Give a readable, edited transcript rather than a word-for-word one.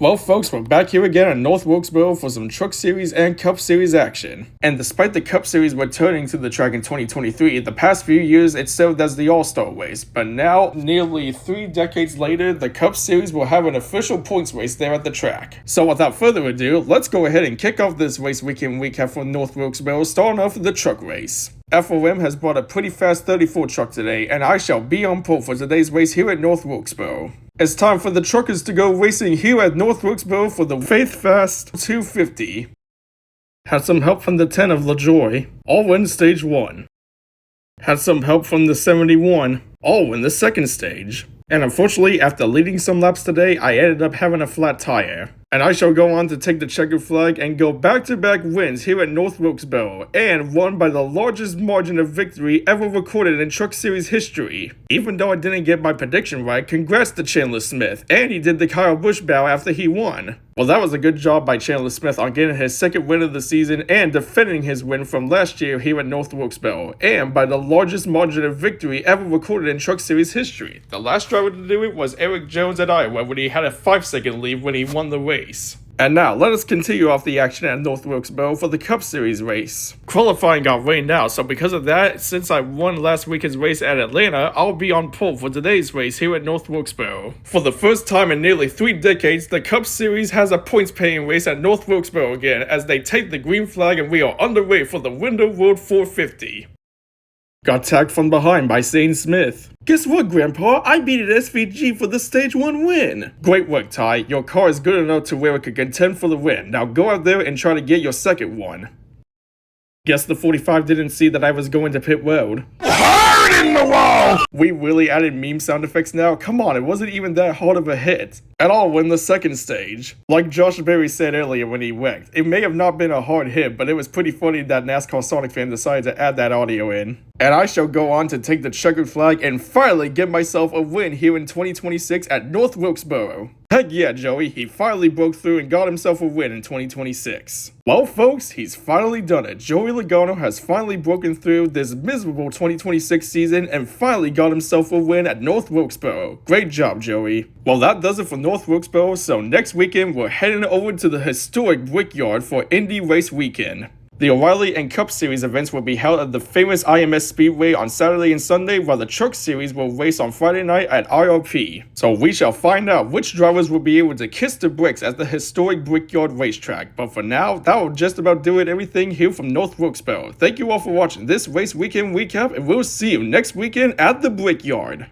Well folks, we're back here again at North Wilkesboro for some Truck Series and Cup Series action. And despite the Cup Series returning to the track in 2023, the past few years it served as the All-Star race. But now, nearly 3 decades later, the Cup Series will have an official points race there at the track. So without further ado, let's go ahead and kick off this race weekend recap for North Wilkesboro, starting off with the truck race. FOM has brought a pretty fast 34 truck today, and I shall be on pole for today's race here at North Wilkesboro. It's time for the truckers to go racing here at North Wilkesboro for the Faith Fast 250. Had some help from the 10 of LaJoy, all win stage 1. Had some help from the 71, all win the second stage. And unfortunately, after leading some laps today, I ended up having a flat tire. And I shall go on to take the checkered flag and go back-to-back wins here at North Wilkesboro, and won by the largest margin of victory ever recorded in Truck Series history. Even though I didn't get my prediction right, congrats to Chandler Smith, and he did the Kyle Busch bow after he won. Well, that was a good job by Chandler Smith on getting his second win of the season and defending his win from last year here at North Wilkesboro, and by the largest margin of victory ever recorded in Truck Series history. The last driver to do it was Eric Jones at Iowa when he had a 5-second lead when he won the race. And now, let us continue off the action at North Wilkesboro for the Cup Series race. Qualifying got rained out, so because of that, since I won last weekend's race at Atlanta, I'll be on pole for today's race here at North Wilkesboro. For the first time in nearly 3 decades, the Cup Series has a points-paying race at North Wilkesboro again, as they take the green flag and we are underway for the Window Road 450. Got tagged from behind by Zane Smith. Guess what, Grandpa? I beat an SVG for the Stage 1 win. Great work, Ty. Your car is good enough to where it could contend for the win. Now go out there and try to get your second one. Guess the 45 didn't see that I was going to pit road. Hard in the wall! We really added meme sound effects now? Come on, it wasn't even that hard of a hit. And I'll win the second stage. Like Josh Berry said earlier when he wrecked, it may have not been a hard hit, but it was pretty funny that NASCAR Sonic fan decided to add that audio in. And I shall go on to take the checkered flag and finally get myself a win here in 2026 at North Wilkesboro. Heck yeah, Joey, he finally broke through and got himself a win in 2026. Well, folks, he's finally done it. Joey Logano has finally broken through this miserable 2026 season and finally got himself a win at North Wilkesboro. Great job, Joey. Well, that does it for North Wilkesboro, so next weekend we're heading over to the historic Brickyard for Indy Race Weekend. The O'Reilly and Cup Series events will be held at the famous IMS Speedway on Saturday and Sunday, while the Truck Series will race on Friday night at IRP. So we shall find out which drivers will be able to kiss the bricks at the historic Brickyard racetrack. But for now, that will just about do it everything here from North Wilkesboro. Thank you all for watching this race weekend recap, and we'll see you next weekend at the Brickyard.